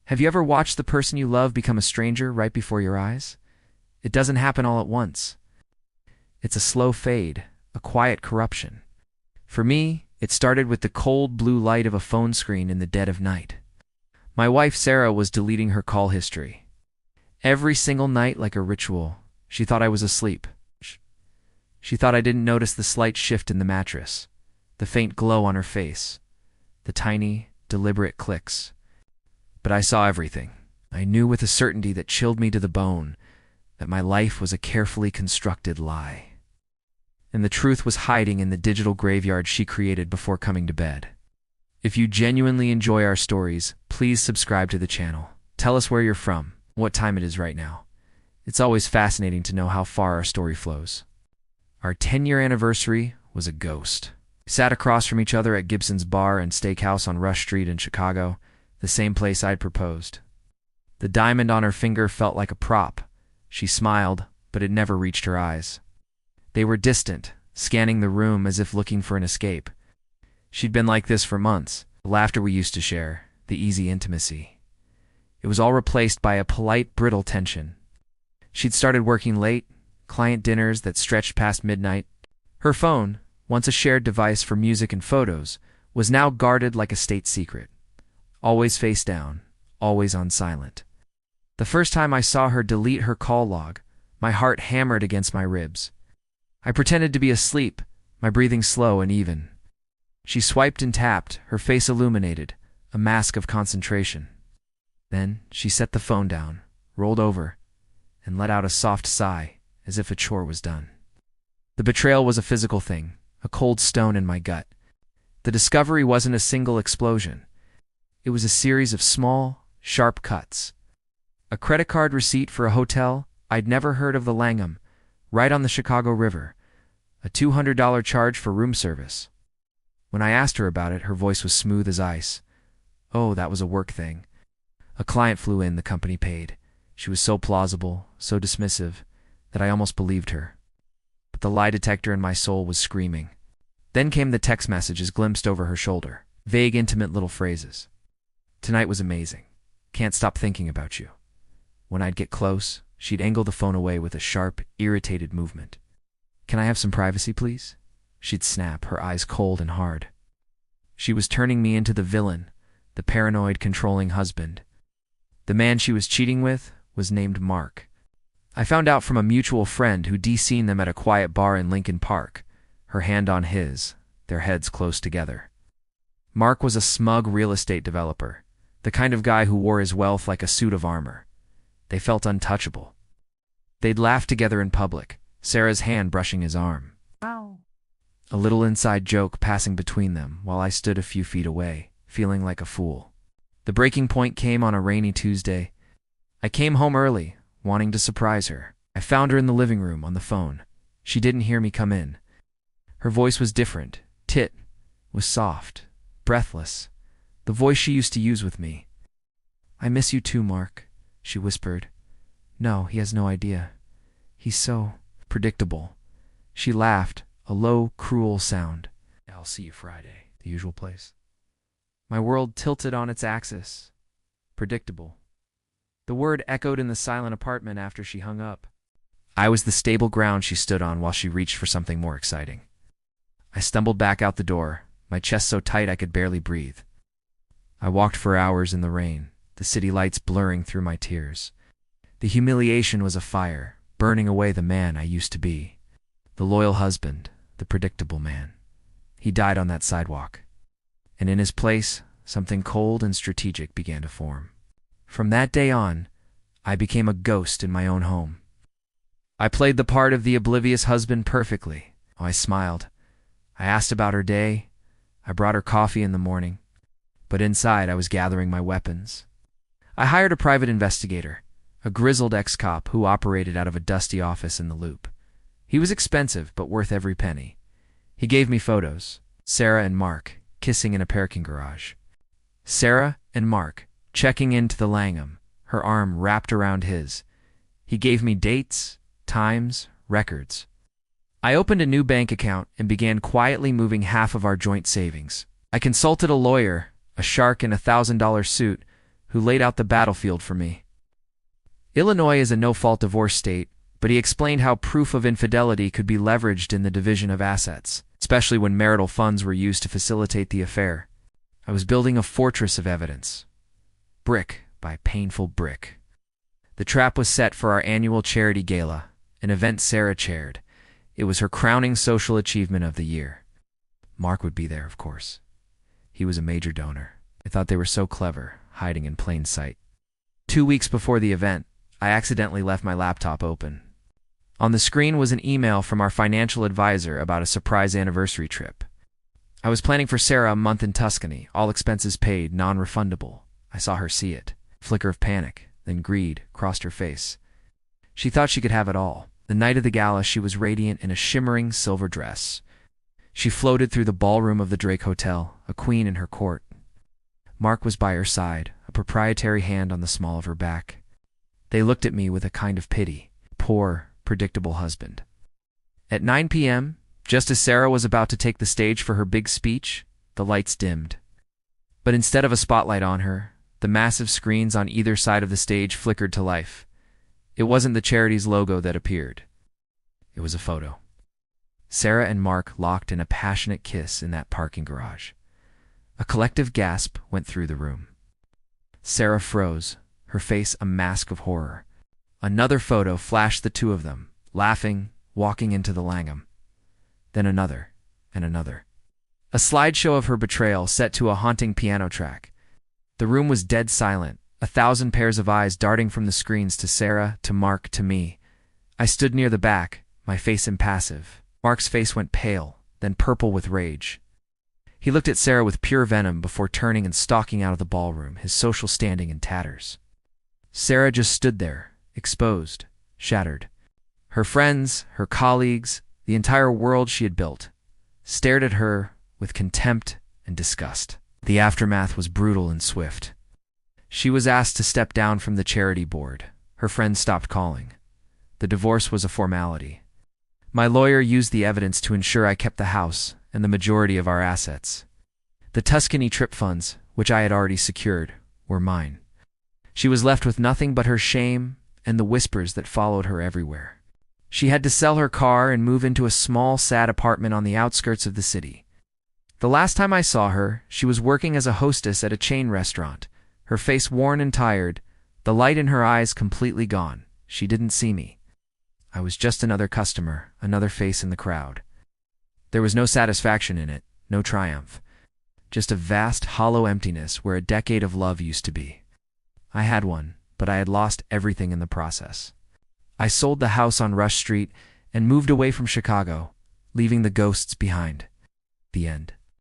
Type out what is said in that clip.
Have you ever watched the person you love become a stranger right before your eyes? It doesn't happen all at once. It's a slow fade, a quiet corruption. For me, it started with the cold blue light of a phone screen in the dead of night. My wife Sarah was deleting her call history. Every single night like a ritual, she thought I was asleep. She thought I didn't notice the slight shift in the mattress, the faint glow on her face, the tiny, deliberate clicks. But I saw everything. I knew with a certainty that chilled me to the bone that my life was a carefully constructed lie. And the truth was hiding in the digital graveyard she created before coming to bed. If you genuinely enjoy our stories, please subscribe to the channel. Tell us where you're from, what time it is right now. It's always fascinating to know how far our story flows. Our 10-year anniversary was a ghost. We sat across from each other at Gibson's Bar and Steakhouse on Rush Street in Chicago, the same place I'd proposed. The diamond on her finger felt like a prop. She smiled, but it never reached her eyes. They were distant, scanning the room as if looking for an escape. She'd been like this for months, the laughter we used to share, the easy intimacy. It was all replaced by a polite, brittle tension. She'd started working late, client dinners that stretched past midnight. Her phone, once a shared device for music and photos, was now guarded like a state secret. Always face down, always on silent. The first time I saw her delete her call log, my heart hammered against my ribs. I pretended to be asleep, my breathing slow and even. She swiped and tapped, her face illuminated, a mask of concentration. Then she set the phone down, rolled over, and let out a soft sigh, as if a chore was done. The betrayal was a physical thing, a cold stone in my gut. The discovery wasn't a single explosion. It was a series of small, sharp cuts. A credit card receipt for a hotel I'd never heard of, the Langham, right on the Chicago River. A $200 charge for room service. When I asked her about it, her voice was smooth as ice. Oh, that was a work thing. A client flew in, the company paid. She was so plausible, so dismissive, that I almost believed her. But the lie detector in my soul was screaming. Then came the text messages glimpsed over her shoulder. Vague, intimate little phrases. Tonight was amazing. Can't stop thinking about you. When I'd get close, she'd angle the phone away with a sharp, irritated movement. Can I have some privacy, please? She'd snap, her eyes cold and hard. She was turning me into the villain, the paranoid, controlling husband. The man she was cheating with was named Mark. I found out from a mutual friend who'd seen them at a quiet bar in Lincoln Park, her hand on his, their heads close together. Mark was a smug real estate developer, the kind of guy who wore his wealth like a suit of armor. They felt untouchable. They'd laughed together in public, Sarah's hand brushing his arm. Wow. A little inside joke passing between them while I stood a few feet away, feeling like a fool. The breaking point came on a rainy Tuesday. I came home early, wanting to surprise her. I found her in the living room on the phone. She didn't hear me come in. Her voice was different. Tit was soft, breathless, the voice she used to use with me. I miss you too, Mark, she whispered. No, he has no idea. He's so predictable. She laughed, a low, cruel sound. I'll see you Friday, the usual place. My world tilted on its axis. Predictable. The word echoed in the silent apartment after she hung up. I was the stable ground she stood on while she reached for something more exciting. I stumbled back out the door, my chest so tight I could barely breathe. I walked for hours in the rain, the city lights blurring through my tears. The humiliation was a fire, burning away the man I used to be. The loyal husband, the predictable man. He died on that sidewalk. And in his place, something cold and strategic began to form. From that day on, I became a ghost in my own home. I played the part of the oblivious husband perfectly. I smiled. I asked about her day. I brought her coffee in the morning. But inside, I was gathering my weapons. I hired a private investigator, a grizzled ex-cop who operated out of a dusty office in the Loop. He was expensive, but worth every penny. He gave me photos. Sarah and Mark, kissing in a parking garage. Sarah and Mark, checking into the Langham, her arm wrapped around his. He gave me dates, times, records. I opened a new bank account and began quietly moving half of our joint savings. I consulted a lawyer, a shark in a $1,000 suit, who laid out the battlefield for me. Illinois is a no-fault divorce state, but he explained how proof of infidelity could be leveraged in the division of assets, especially when marital funds were used to facilitate the affair. I was building a fortress of evidence, brick by painful brick. The trap was set for our annual charity gala, an event Sarah chaired. It was her crowning social achievement of the year. Mark would be there, of course. He was a major donor. I thought they were so clever, hiding in plain sight. 2 weeks before the event, I accidentally left my laptop open. On the screen was an email from our financial advisor about a surprise anniversary trip. I was planning for Sarah a month in Tuscany, all expenses paid, non-refundable. I saw her see it. Flicker of panic, then greed, crossed her face. She thought she could have it all. The night of the gala, she was radiant in a shimmering silver dress. She floated through the ballroom of the Drake Hotel, a queen in her court. Mark was by her side, a proprietary hand on the small of her back. They looked at me with a kind of pity. Poor, predictable husband. At 9 p.m., just as Sarah was about to take the stage for her big speech, the lights dimmed. But instead of a spotlight on her, the massive screens on either side of the stage flickered to life. It wasn't the charity's logo that appeared. It was a photo. Sarah and Mark locked in a passionate kiss in that parking garage. A collective gasp went through the room. Sarah froze, her face a mask of horror. Another photo flashed the two of them, laughing, walking into the Langham. Then another, and another. A slideshow of her betrayal set to a haunting piano track. The room was dead silent, 1,000 pairs of eyes darting from the screens to Sarah, to Mark, to me. I stood near the back, my face impassive. Mark's face went pale, then purple with rage. He looked at Sarah with pure venom before turning and stalking out of the ballroom, his social standing in tatters. Sarah just stood there, exposed, shattered. Her friends, her colleagues, the entire world she had built, stared at her with contempt and disgust. The aftermath was brutal and swift. She was asked to step down from the charity board. Her friends stopped calling. The divorce was a formality. My lawyer used the evidence to ensure I kept the house and the majority of our assets. The Tuscany trip funds, which I had already secured, were mine. She was left with nothing but her shame and the whispers that followed her everywhere. She had to sell her car and move into a small, sad apartment on the outskirts of the city. The last time I saw her, she was working as a hostess at a chain restaurant, her face worn and tired, the light in her eyes completely gone. She didn't see me. I was just another customer, another face in the crowd. There was no satisfaction in it, no triumph. Just a vast, hollow emptiness where a decade of love used to be. I had one, but I had lost everything in the process. I sold the house on Rush Street and moved away from Chicago, leaving the ghosts behind. The end.